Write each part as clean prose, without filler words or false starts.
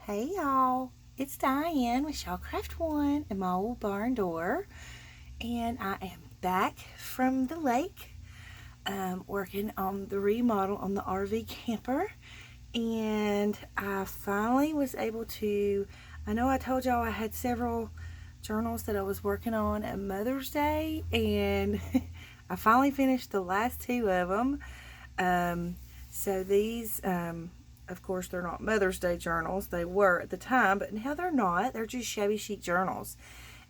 Hey y'all, it's Diane with Shawcraft One and my old barn door, and I am back from the lake, working on the remodel on the RV camper, and I finally was able to. I know I told y'all I had several journals that I was working on at Mother's Day, and I finally finished the last two of them. So these, of course, they're not Mother's Day journals. They were at the time, but now they're not. They're just shabby chic journals.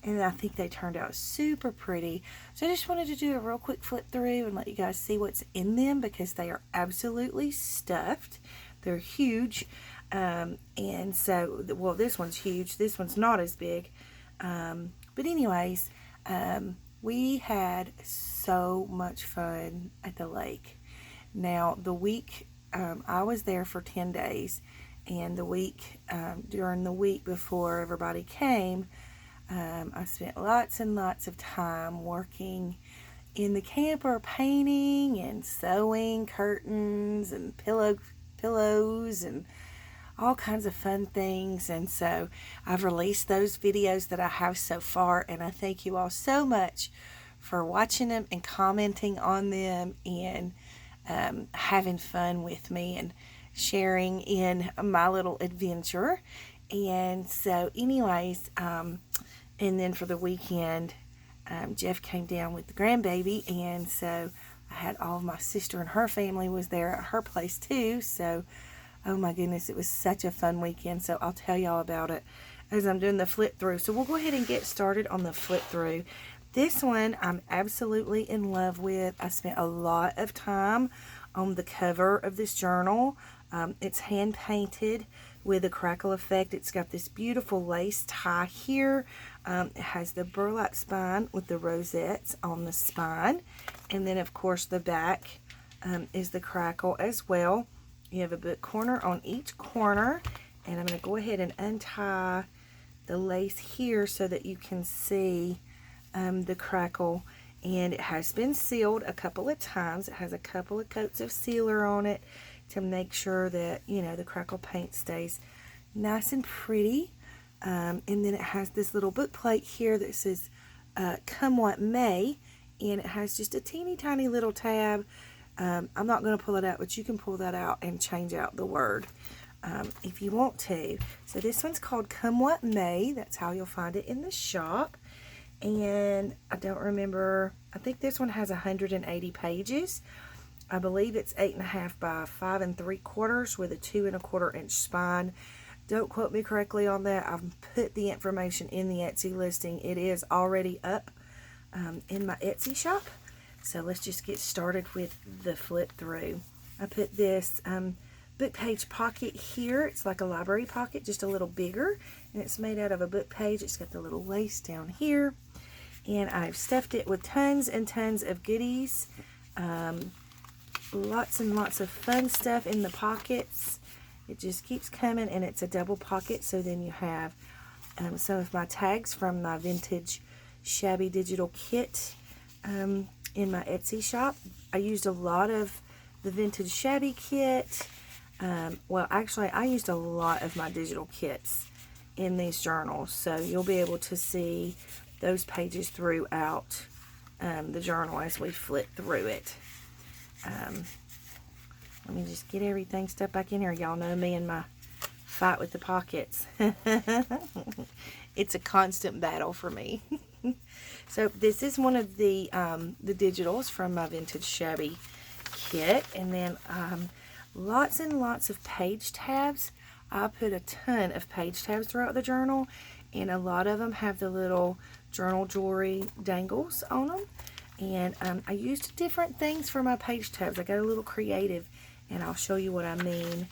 And I think they turned out super pretty. So I just wanted to do a real quick flip through and let you guys see what's in them because they are absolutely stuffed. They're huge. And so, well, this one's huge. This one's not as big. But anyways, we had so much fun at the lake. Now, the week I was there for 10 days, and the week during the week before everybody came, I spent lots and lots of time working in the camper, painting and sewing curtains and pillows and all kinds of fun things. And so I've released those videos that I have so far, and I thank you all so much for watching them and commenting on them and having fun with me and sharing in my little adventure. And so, anyways, and then for the weekend, Jeff came down with the grandbaby, and so I had all of my sister and her family was there at her place too. So, oh my goodness, it was such a fun weekend. So I'll tell y'all about it as I'm doing the flip through. So we'll go ahead and get started on the flip through. This one I'm absolutely in love with. I spent a lot of time on the cover of this journal. It's hand painted with a crackle effect. It's got this beautiful lace tie here. It has the burlap spine with the rosettes on the spine. And then of course the back is the crackle as well. You have a book corner on each corner. And I'm going to go ahead and untie the lace here so that you can see the crackle, and it has been sealed a couple of times. It has a couple of coats of sealer on it to make sure that, you know, the crackle paint stays nice and pretty. And then it has this little book plate here that says come what may, and it has just a teeny tiny little tab. I'm not going to pull it out, but you can pull that out and change out the word if you want to. So this one's called Come What May. That's how you'll find it in the shop. And I don't remember, I think this one has 180 pages. I believe it's 8.5 by 5 3/4 with a 2 1/4 inch spine. Don't quote me correctly on that. I've put the information in the Etsy listing. It is already up in my Etsy shop. So let's just get started with the flip through. I put this book page pocket here. It's like a library pocket, just a little bigger, and it's made out of a book page. It's got the little lace down here, and I've stuffed it with tons and tons of goodies. Lots and lots of fun stuff in the pockets. It just keeps coming, and it's a double pocket, so then you have some of my tags from my vintage shabby digital kit in my Etsy shop. I used a lot of the vintage shabby kit. Well, actually, I used a lot of my digital kits in these journals, so you'll be able to see those pages throughout the journal as we flip through it. Let me just get everything stuffed back in here. Y'all know me and my fight with the pockets. It's a constant battle for me. So this is one of the digitals from my vintage shabby kit, and then lots and lots of page tabs. I put a ton of page tabs throughout the journal, and a lot of them have the little journal jewelry dangles on them. And I used different things for my page tabs. I got a little creative, and I'll show you what I mean.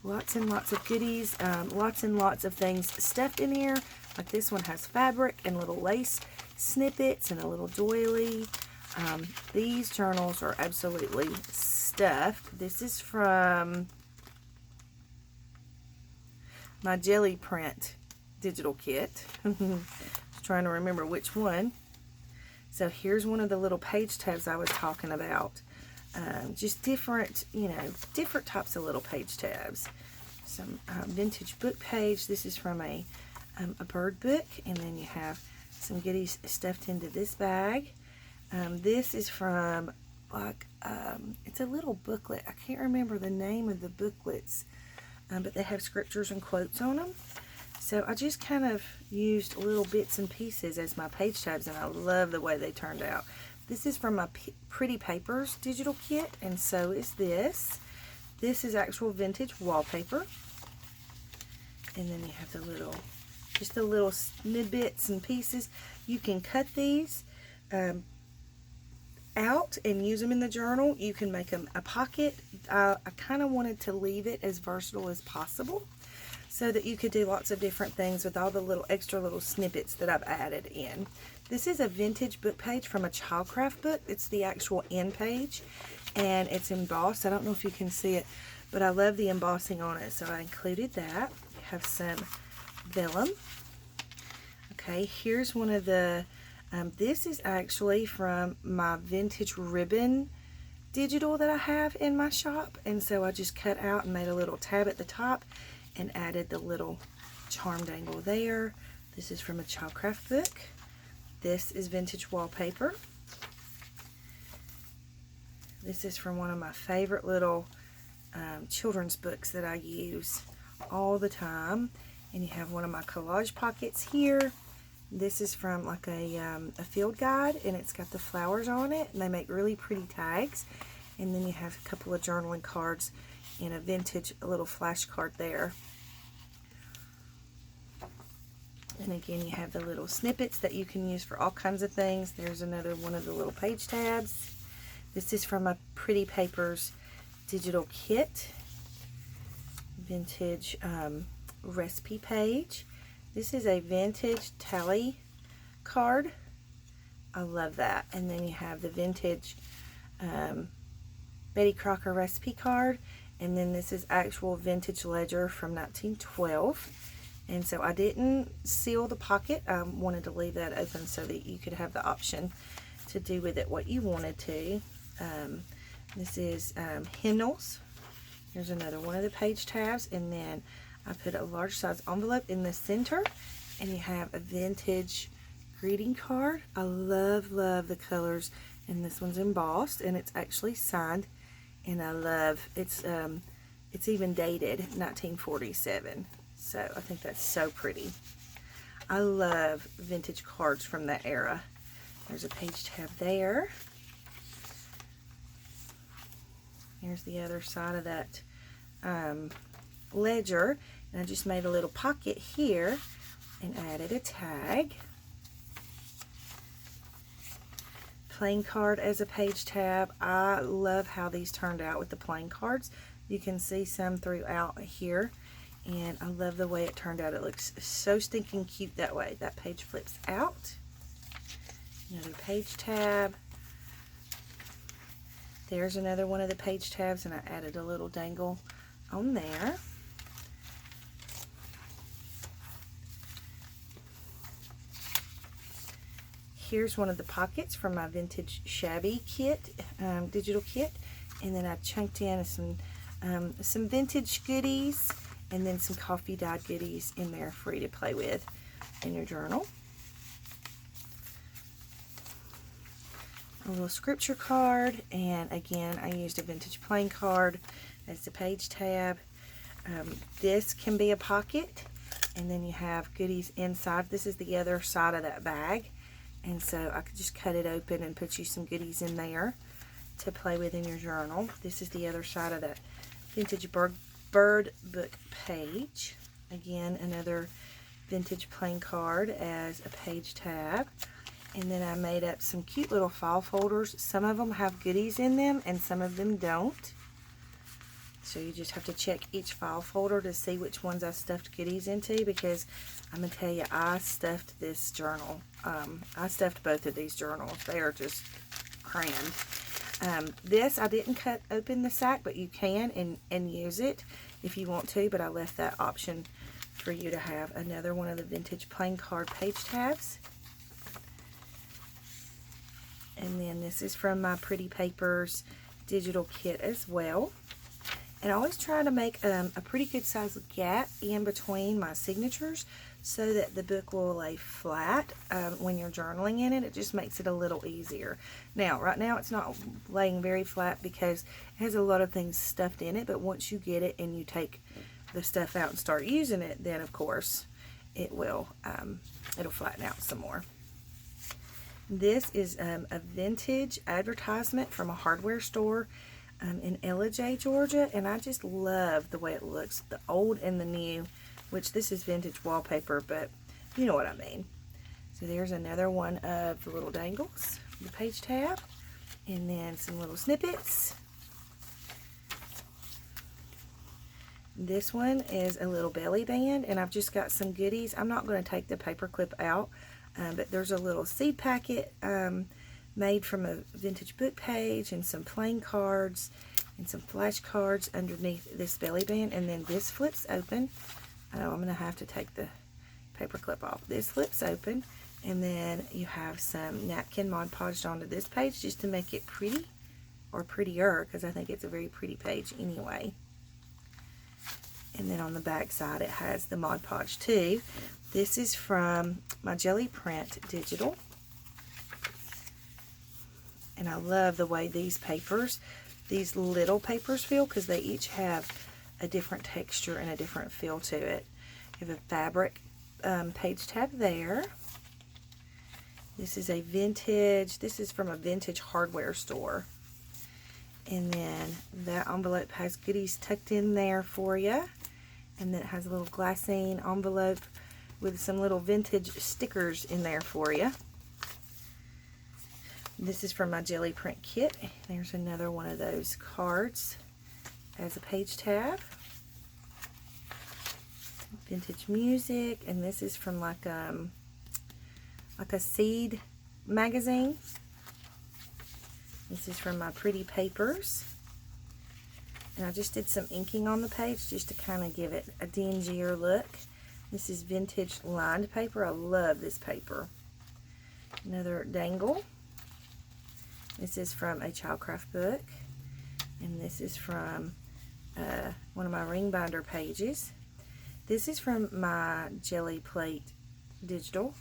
Lots and lots of goodies, lots and lots of things stuffed in here. Like this one has fabric and little lace snippets and a little doily. These journals are absolutely stuffed. This is from my jelly print digital kit. Just trying to remember which one. So here's one of the little page tabs I was talking about. Just different, you know, different types of little page tabs. some vintage book page. This is from a bird book, and then you have some goodies stuffed into this bag. This is from, like, it's a little booklet. I can't remember the name of the booklets, but they have scriptures and quotes on them. So I just kind of used little bits and pieces as my page tabs, and I love the way they turned out. This is from my Pretty Papers digital kit, and so is this. This is actual vintage wallpaper. And then you have just the little snippets and pieces. You can cut these out and use them in the journal. You can make them a pocket. I kind of wanted to leave it as versatile as possible, so that you could do lots of different things with all the little extra little snippets that I've added in. This is a vintage book page from a Childcraft book. It's the actual end page, and it's embossed. I don't know if you can see it, but I love the embossing on it, so I included that. You have some vellum. Okay, here's one of the, this is actually from my vintage ribbon digital that I have in my shop, and so I just cut out and made a little tab at the top and added the little charm dangle there. This is from a Childcraft book. This is vintage wallpaper. This is from one of my favorite little children's books that I use all the time. And you have one of my collage pockets here. This is from like a field guide, and it's got the flowers on it, and they make really pretty tags. And then you have a couple of journaling cards and a vintage little flashcard there. And again, you have the little snippets that you can use for all kinds of things. There's another one of the little page tabs. This is from a Pretty Papers digital kit. Vintage recipe page. This is a vintage tally card. I love that. And then you have the vintage Betty Crocker recipe card. And then this is actual vintage ledger from 1912. And so I didn't seal the pocket. I wanted to leave that open so that you could have the option to do with it what you wanted to. This is hymnals. Here's another one of the page tabs. And then I put a large size envelope in the center. And you have a vintage greeting card. I love the colors. And this one's embossed, and it's actually signed. And I love, it's even dated 1947. So I think that's so pretty. I love vintage cards from that era. There's a page tab there. Here's the other side of that ledger. And I just made a little pocket here and added a tag. Plain card as a page tab. I love how these turned out with the plain cards. You can see some throughout here. And I love the way it turned out. It looks so stinking cute that way. That page flips out. Another page tab. There's another one of the page tabs, and I added a little dangle on there. Here's one of the pockets from my vintage shabby kit, digital kit. And then I chunked in some vintage goodies, and then some coffee dyed goodies in there for you to play with in your journal. A little scripture card, and again I used a vintage plain card as the page tab. This can be a pocket, and then you have goodies inside. This is the other side of that bag, and so I could just cut it open and put you some goodies in there to play with in your journal. This is the other side of that vintage bird book page. Again, another vintage plain card as a page tab. And then I made up some cute little file folders. Some of them have goodies in them and some of them don't. So you just have to check each file folder to see which ones I stuffed goodies into, because I'm going to tell you, I stuffed this journal. I stuffed both of these journals. They are just crammed. This, I didn't cut open the sack, but you can and use it if you want to, but I left that option for you to have. Another one of the vintage plain card page tabs. And then this is from my Pretty Papers digital kit as well. And I always try to make a pretty good size gap in between my signatures so that the book will lay flat when you're journaling in it. It just makes it a little easier. Now, right now it's not laying very flat because it has a lot of things stuffed in it, but once you get it and you take the stuff out and start using it, then of course it will it'll flatten out some more. This is a vintage advertisement from a hardware store in Ellijay, Georgia, and I just love the way it looks, the old and the new, which this is vintage wallpaper, but you know what I mean. So there's another one of the little dangles, the page tab, and then some little snippets. This one is a little belly band, and I've just got some goodies. I'm not going to take the paper clip out, but there's a little seed packet made from a vintage book page and some playing cards and some flashcards underneath this belly band, and then this flips open. I'm going to have to take the paper clip off. This flips open, and then you have some napkin Mod Podged onto this page just to make it pretty, or prettier, because I think it's a very pretty page anyway. And then on the back side it has the Mod Podge too. This is from my Jelly Print Digital. And I love the way these little papers feel, because they each have a different texture and a different feel to it. You have a fabric page tab there. This is this is from a vintage hardware store. And then that envelope has goodies tucked in there for you. And then it has a little glassine envelope with some little vintage stickers in there for you. This is from my Jelly Print kit. There's another one of those cards as a page tab. Vintage music, and this is from like a seed magazine. This is from my Pretty Papers. And I just did some inking on the page just to kind of give it a dingier look. This is vintage lined paper. I love this paper. Another dangle. This is from a Childcraft book. And this is from one of my ring binder pages. This is from my Jelly Plate Digital,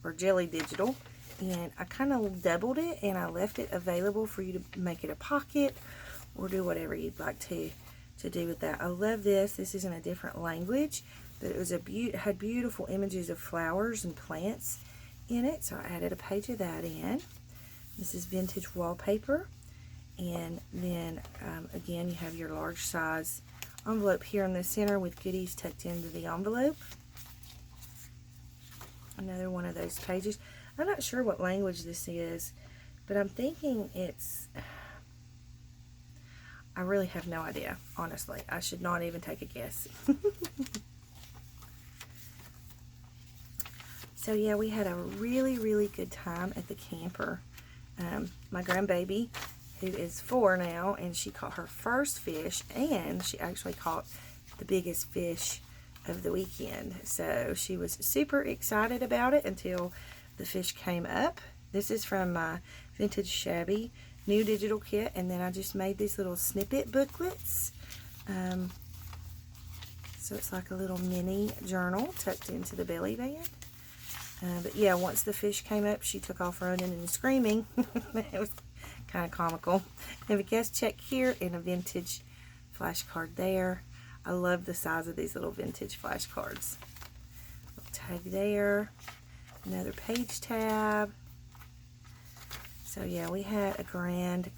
or Jelly Digital. And I kind of doubled it and I left it available for you to make it a pocket or do whatever you'd like to do with that. I love this. This is in a different language, but it was it had beautiful images of flowers and plants in it, so I added a page of that in. This is vintage wallpaper, and then again you have your large size envelope here in the center with goodies tucked into the envelope. Another one of those pages. I'm not sure what language this is, but I'm thinking it's... I really have no idea, honestly. I should not even take a guess. So yeah, we had a really, really good time at the camper. My grandbaby, who is 4 now, and she caught her first fish, and she actually caught the biggest fish of the weekend. So she was super excited about it until the fish came up. This is from my Vintage Shabby new digital kit, and then I just made these little snippet booklets. So it's like a little mini journal tucked into the belly band. But yeah, once the fish came up, she took off running and screaming. It was kind of comical. I have a guest check here and a vintage flashcard there. I love the size of these little vintage flashcards. Little tag there. Another page tab. So yeah, we had a grand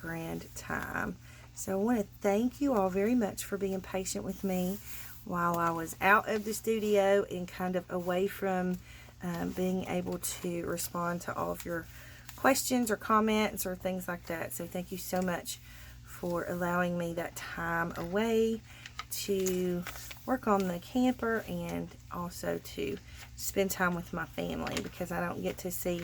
time. So I want to thank you all very much for being patient with me while I was out of the studio and kind of away from being able to respond to all of your questions or comments or things like that. So thank you so much for allowing me that time away to work on the camper and also to spend time with my family, because I don't get to see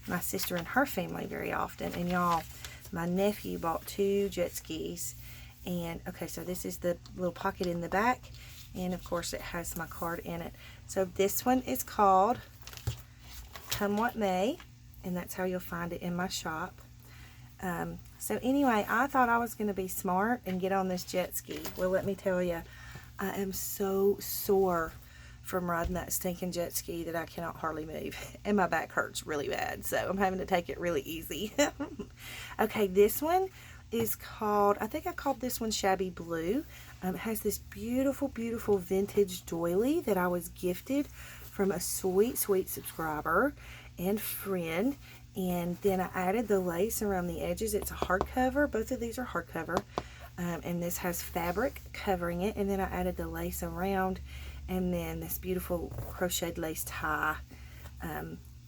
my sister and her family very often. And y'all, my nephew bought 2 jet skis, and okay, so this is the little pocket in the back, and of course it has my card in it. So this one is called Come What May, and that's how you'll find it in my shop. So anyway, I thought I was going to be smart and get on this jet ski. Well, let me tell you, I am so sore from riding that stinking jet ski that I cannot hardly move. And my back hurts really bad, so I'm having to take it really easy. Okay, this one is called, I think I called this one Shabby Blue. It has this beautiful, beautiful vintage doily that I was gifted from a sweet, sweet subscriber and friend. And then I added the lace around the edges. It's a hardcover. Both of these are hardcover. And this has fabric covering it. And then I added the lace around. And then this beautiful crocheted lace tie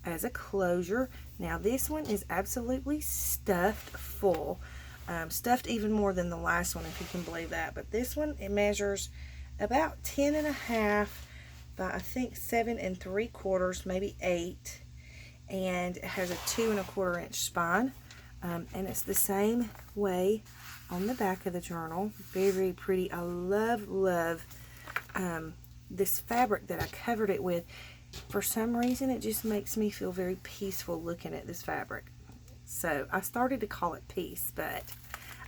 as a closure. Now this one is absolutely stuffed full. Stuffed even more than the last one, if you can believe that. But this one, it measures about 10.5 by I think 7 3/4, maybe 8. And it has a 2 1/4 inch spine. And it's the same way on the back of the journal. Very, very pretty. I love, love this fabric that I covered it with. For some reason, it just makes me feel very peaceful looking at this fabric. So I started to call it Peace, but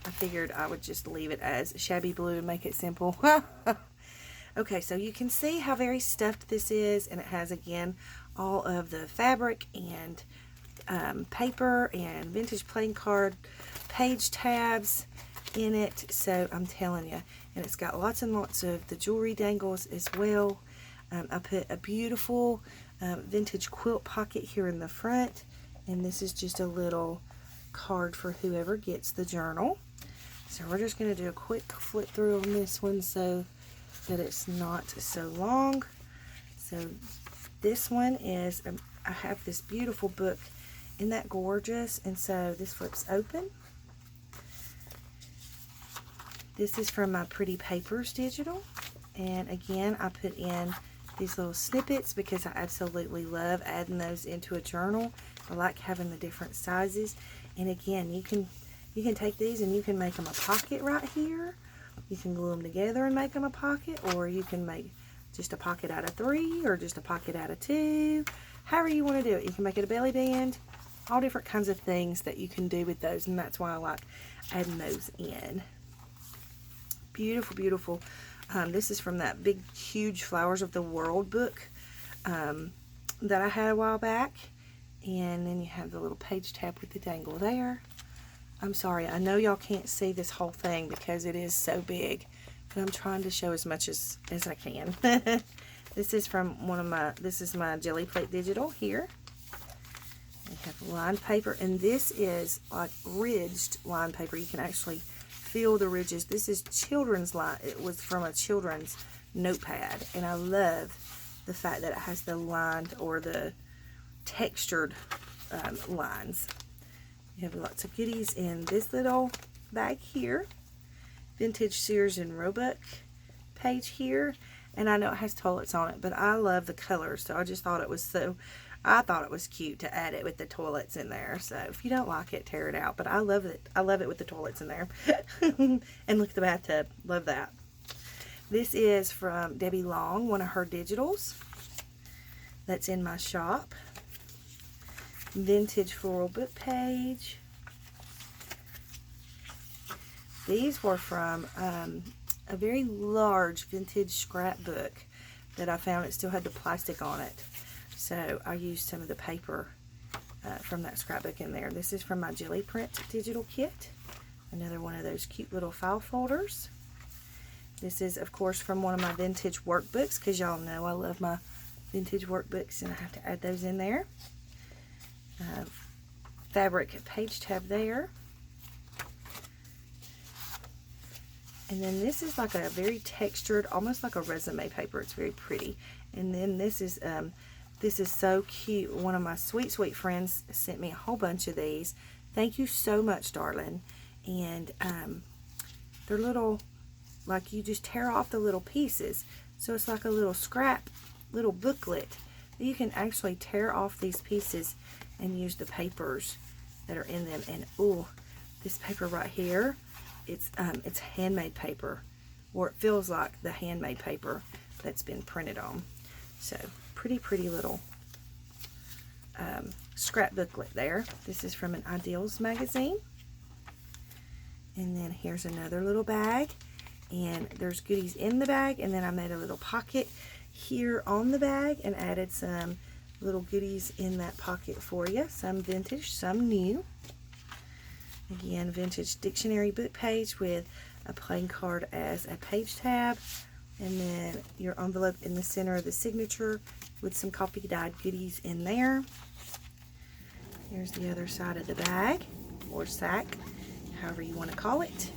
I figured I would just leave it as Shabby Blue and make it simple. Okay, so you can see how very stuffed this is, and it has, again, all of the fabric and paper and vintage playing card page tabs in it. So I'm telling you, and it's got lots and lots of the jewelry dangles as well. I put a beautiful vintage quilt pocket here in the front, and this is just a little card for whoever gets the journal. So we're just going to do a quick flip through on this one so that it's not so long. So this one is, I have this beautiful book. Isn't that gorgeous? And so this flips open. This is from my Pretty Papers Digital. And again, I put in these little snippets because I absolutely love adding those into a journal. I like having the different sizes. And again, you can take these and you can make them a pocket right here. You can glue them together and make them a pocket, or you can make just a pocket out of 3 or just a pocket out of 2. However you want to do it. You can make it a belly band. All different kinds of things that you can do with those, and that's why I like adding those in. Beautiful, beautiful. This is from that big, huge Flowers of the World book that I had a while back. And then you have the little page tab with the dangle there. I'm sorry, I know y'all can't see this whole thing because it is so big, but I'm trying to show as much as I can. This is from this is my Jelly Plate Digital here. We have lined paper, and this is like ridged lined paper. You can actually feel the ridges. This is children's line. It was from a children's notepad, and I love the fact that it has the lined or the textured lines. You have lots of goodies in this little bag here. Vintage Sears and Roebuck page here. And I know it has toilets on it, but I love the colors, so I just thought it was I thought it was cute to add it with the toilets in there. So if you don't like it, tear it out. But I love it. I love it with the toilets in there. And look at the bathtub. Love that. This is from Debbie Long, one of her digitals that's in my shop. Vintage floral book page. These were from a very large vintage scrapbook that I found. It still had the plastic on it, so I used some of the paper from that scrapbook in there. This is from my Jelly Print digital kit. Another one of those cute little file folders. This is, of course, from one of my vintage workbooks, because y'all know I love my vintage workbooks, and I have to add those in there. Fabric page tab there. And then this is like a very textured, almost like a resume paper. It's very pretty. And then this is so cute. One of my sweet, sweet friends sent me a whole bunch of these. Thank you so much, darling. And they're little, like you just tear off the little pieces. So it's like a little scrap, little booklet. You can actually tear off these pieces and use the papers that are in them. And oh, this paper right here, it's handmade paper, or it feels like the handmade paper that's been printed on. So pretty, pretty little scrap booklet there. This is from an Ideals magazine. And then here's another little bag, and there's goodies in the bag, and then I made a little pocket here on the bag and added some little goodies in that pocket for you. Some vintage, some new. Again, vintage dictionary book page with a playing card as a page tab, and then your envelope in the center of the signature with some coffee dyed goodies in there. Here's the other side of the bag, or sack, however you want to call it.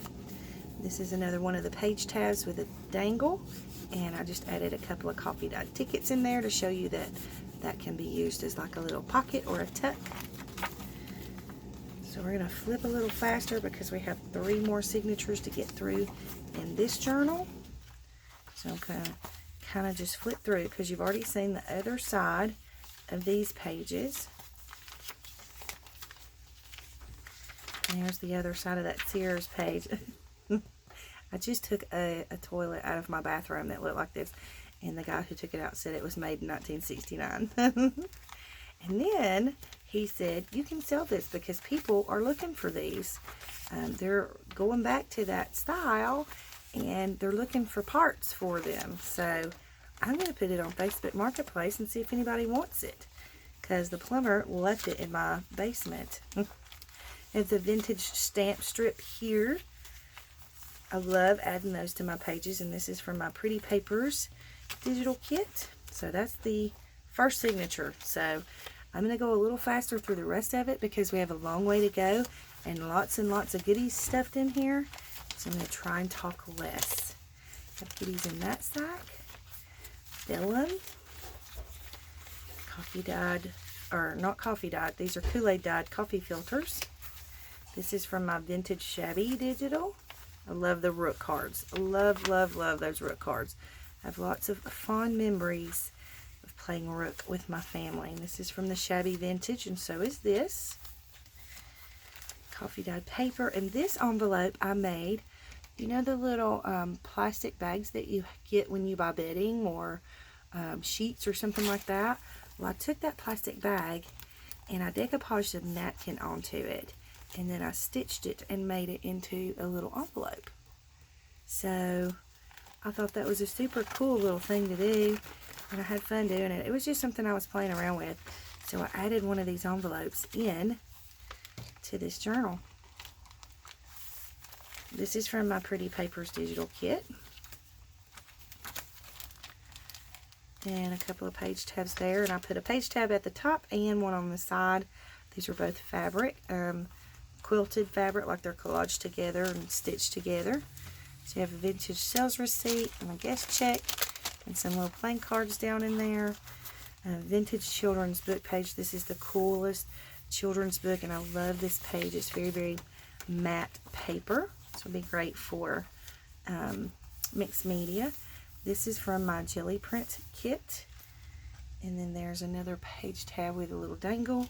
This is another one of the page tabs with a dangle, and I just added a couple of coffee dyed tickets in there to show you that that can be used as like a little pocket or a tuck. So we're going to flip a little faster because we have 3 more signatures to get through in this journal. So I'm going to kind of just flip through because you've already seen the other side of these pages. And here's the other side of that Sears page. I just took a toilet out of my bathroom that looked like this, and the guy who took it out said it was made in 1969. And then he said, you can sell this because people are looking for these. They're going back to that style, and they're looking for parts for them. So I'm going to put it on Facebook Marketplace and see if anybody wants it, because the plumber left it in my basement. It's a vintage stamp strip here. I love adding those to my pages, and this is from my Pretty Papers digital kit. So that's the first signature. So I'm going to go a little faster through the rest of it because we have a long way to go and lots of goodies stuffed in here. So I'm going to try and talk less. Have goodies in that sack. Vellum. Coffee dyed, or not coffee dyed, these are Kool-Aid dyed coffee filters. This is from my vintage shabby digital. I love the rook cards. I love those rook cards. I have lots of fond memories of playing rook with my family. And this is from the shabby vintage, and so is this. Coffee dyed paper. And this envelope I made, you know the little plastic bags that you get when you buy bedding or sheets or something like that? Well, I took that plastic bag and I decoupaged a napkin onto it. And then I stitched it and made it into a little envelope. So I thought that was a super cool little thing to do, and I had fun doing it. It was just something I was playing around with. So I added one of these envelopes in to this journal. This is from my Pretty Papers digital kit. And a couple of page tabs there, and I put a page tab at the top and one on the side. These are both fabric. Quilted fabric, like they're collaged together and stitched together. So you have a vintage sales receipt and a guest check and some little playing cards down in there. A vintage children's book page. This is the coolest children's book, and I love this page. It's very matte paper. This will be great for mixed media. This is from my jelly print kit. And then there's another page tab with a little dangle.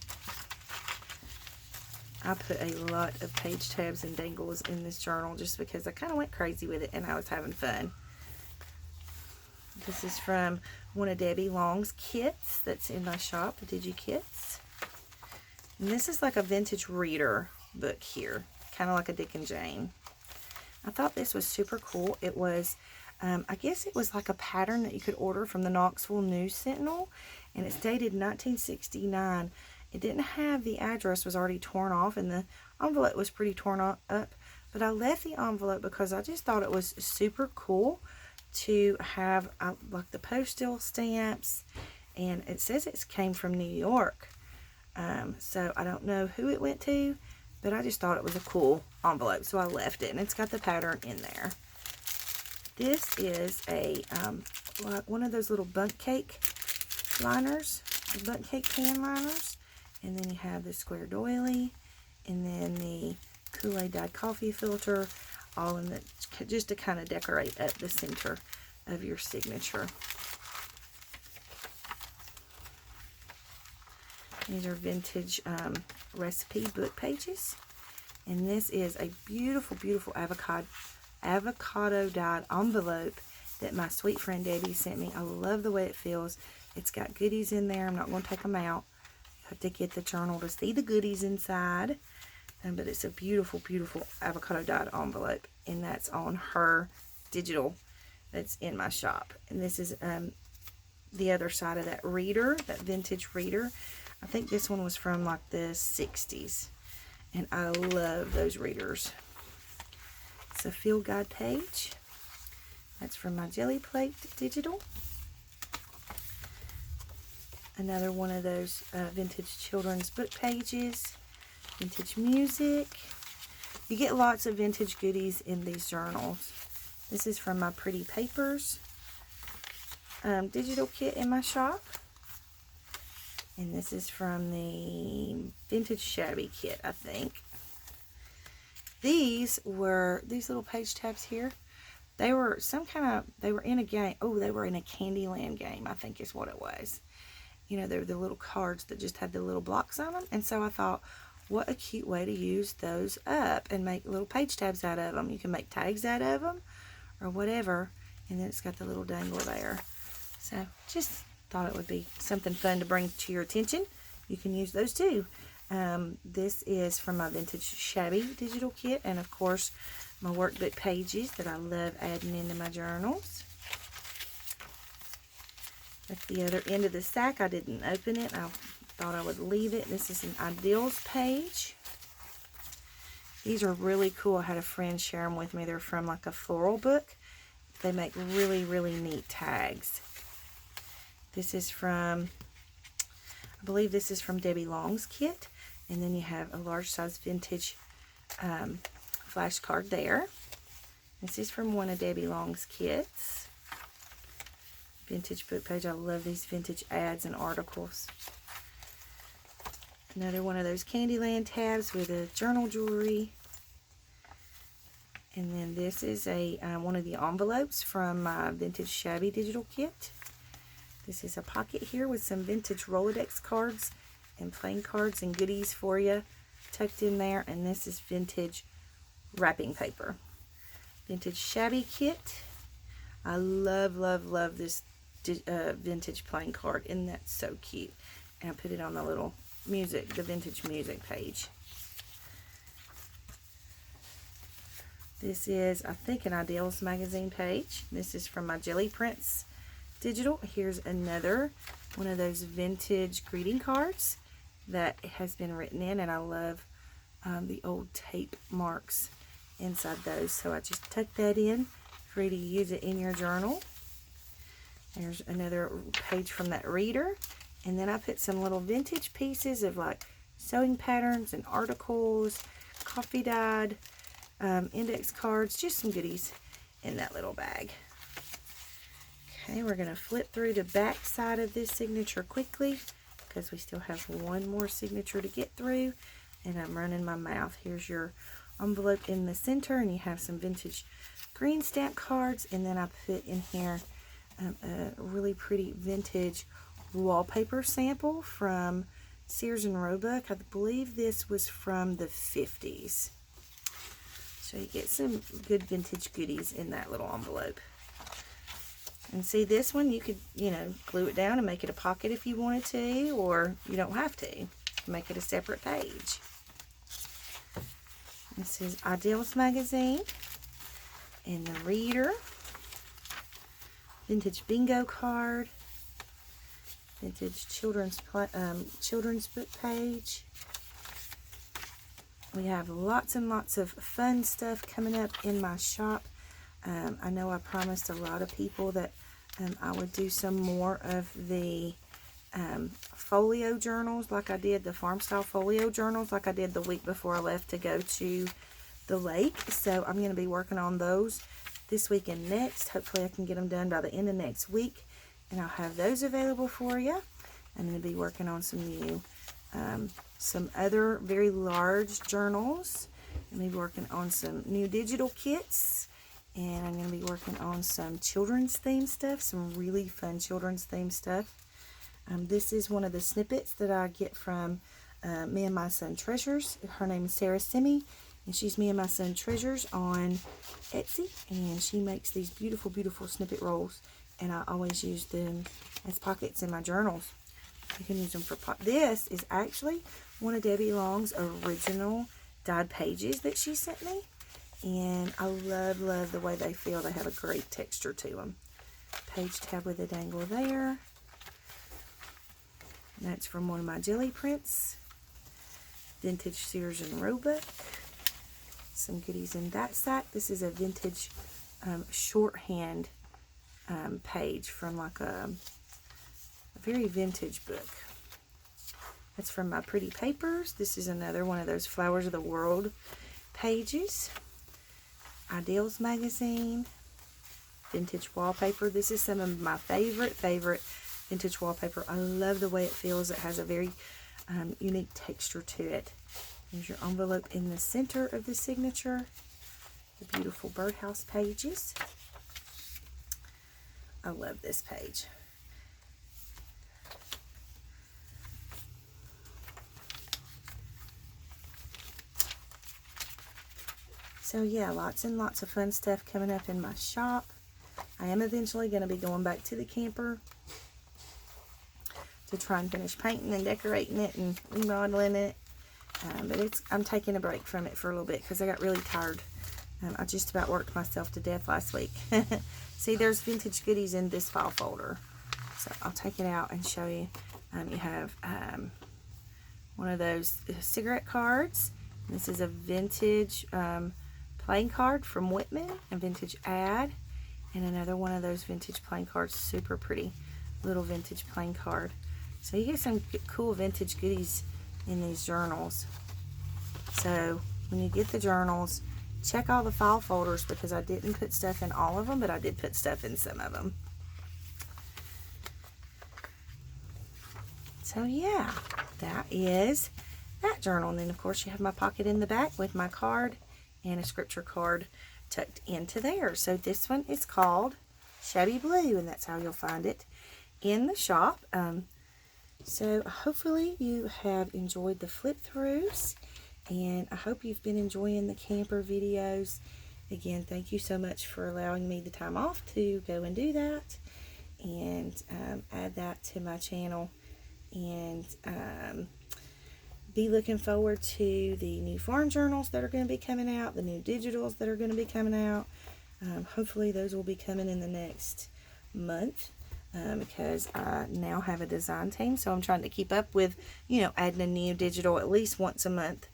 I put a lot of page tabs and dangles in this journal just because I kind of went crazy with it and I was having fun. This is from one of Debbie Long's kits that's in my shop, the Digi Kits. And this is like a vintage reader book here, kind of like a Dick and Jane. I thought this was super cool. It was, I guess it was like a pattern that you could order from the Knoxville News Sentinel, and it's dated 1969. It didn't have the address, was already torn off, and the envelope was pretty torn up. But I left the envelope because I just thought it was super cool to have like the postal stamps, and it says it came from New York. So I don't know who it went to, but I just thought it was a cool envelope, so I left it, and it's got the pattern in there. This is a like one of those little bundt cake liners, bundt cake pan liners. And then you have the square doily, and then the Kool-Aid dyed coffee filter, all in the, just to kind of decorate at the center of your signature. These are vintage recipe book pages. And this is a beautiful avocado dyed envelope that my sweet friend Debbie sent me. I love the way it feels. It's got goodies in there. I'm not going to take them out. Have to get the journal to see the goodies inside. but it's a beautiful, beautiful avocado dyed envelope, and that's on her digital that's in my shop. And this is the other side of that reader, that vintage reader. I think this one was from like the 60s, and I love those readers. It's a field guide page. That's from my Jelly Plate digital. Another one of those vintage children's book pages. Vintage music. You get lots of vintage goodies in these journals. This is from my Pretty Papers digital kit in my shop. And this is from the Vintage Shabby kit, I think. These little page tabs here. They were they were in a game. Oh, they were in a Candyland game, I think is what it was. You know, they were the little cards that just had the little blocks on them. And so I thought, what a cute way to use those up and make little page tabs out of them. You can make tags out of them or whatever. And then it's got the little dangle there. So just thought it would be something fun to bring to your attention. You can use those too. This is from my Vintage Shabby digital kit. And of course, my workbook pages that I love adding into my journals. At the other end of the stack, I didn't open it. I thought I would leave it. This is an Ideals page. These are really cool. I had a friend share them with me. They're from like a floral book. They make really, really neat tags. This is from, I believe this is from Debbie Long's kit. And then you have a large size vintage flashcard there. This is from one of Debbie Long's kits. Vintage book page. I love these vintage ads and articles. Another one of those Candyland tabs with a journal jewelry. And then this is a one of the envelopes from my Vintage Shabby digital kit. This is a pocket here with some vintage Rolodex cards and playing cards and goodies for you tucked in there. And this is vintage wrapping paper. Vintage Shabby kit. I love, love, love this vintage playing card. Isn't that so cute? And I put it on the little music, the vintage music page. This is, I think, an Ideals magazine page. This is from my Jelly Prints digital. Here's another one of those vintage greeting cards that has been written in, and I love the old tape marks inside those. So I just tuck that in for you to use it in your journal. There's another page from that reader. And then I put some little vintage pieces of like sewing patterns and articles, coffee dyed, index cards, just some goodies in that little bag. Okay, we're going to flip through the back side of this signature quickly because we still have one more signature to get through. And I'm running my mouth. Here's your envelope in the center, and you have some vintage green stamp cards. And then I put in here a really pretty vintage wallpaper sample from Sears and Roebuck. I believe this was from the 50s. So you get some good vintage goodies in that little envelope. And see, this one you could, you know, glue it down and make it a pocket if you wanted to, or you don't have to. Make it a separate page. This is Ideals magazine and the reader. Vintage bingo card. Vintage children's book page. We have lots and lots of fun stuff coming up in my shop. I know I promised a lot of people that I would do some more of the folio journals like I did, the farm style folio journals like I did the week before I left to go to the lake. So I'm going to be working on those this week and next. Hopefully I can get them done by the end of next week, and I'll have those available for you. I'm going to be working on some new, some other very large journals. I'm going to be working on some new digital kits, and I'm going to be working on some children's themed stuff, some really fun children's themed stuff. This is one of the snippets that I get from Me and My Son Treasures. Her name is Sarah Simi, and she's Me and My Son Treasures on Etsy, and she makes these beautiful, beautiful snippet rolls, and I always use them as pockets in my journals. You can use them for this is actually one of Debbie Long's original dyed pages that she sent me. And I love, love the way they feel. They have a great texture to them. Page tab with a dangle there. That's from one of my jelly prints. Vintage Sears and Roebuck. Some goodies in that sack. This is a vintage shorthand page from like a very vintage book. That's from my Pretty Papers. This is another one of those Flowers of the World pages. Ideals magazine. Vintage wallpaper. This is some of my favorite vintage wallpaper. I love the way it feels. It has a very unique texture to it. There's your envelope in the center of the signature. The beautiful birdhouse pages. I love this page. So yeah, lots and lots of fun stuff coming up in my shop. I am eventually going to be going back to the camper to try and finish painting and decorating it and remodeling it. But I'm taking a break from it for a little bit because I got really tired. I just about worked myself to death last week. See, there's vintage goodies in this file folder. So I'll take it out and show you. You have one of those cigarette cards. This is a vintage playing card from Whitman, a vintage ad, and another one of those vintage playing cards. Super pretty little vintage playing card. So you get some cool vintage goodies in these journals. So when you get the journals, check all the file folders because I didn't put stuff in all of them, but I did put stuff in some of them. So yeah, that is that journal. And then of course you have my pocket in the back with my card and a scripture card tucked into there. So this one is called Shabby Blue, and that's how you'll find it in the shop. So hopefully you have enjoyed the flip throughs, and I hope you've been enjoying the camper videos. Again, thank you so much for allowing me the time off to go and do that and add that to my channel, and be looking forward to the new farm journals that are going to be coming out, the new digitals that are going to be coming out. Hopefully those will be coming in the next month. Because I now have a design team, so I'm trying to keep up with, you know, adding a new digital at least once a month,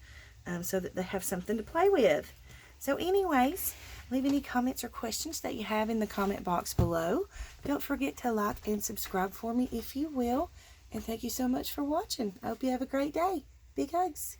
so that they have something to play with. So anyways, leave any comments or questions that you have in the comment box below. Don't forget to like and subscribe for me if you will, and thank you so much for watching. I hope you have a great day. Big hugs.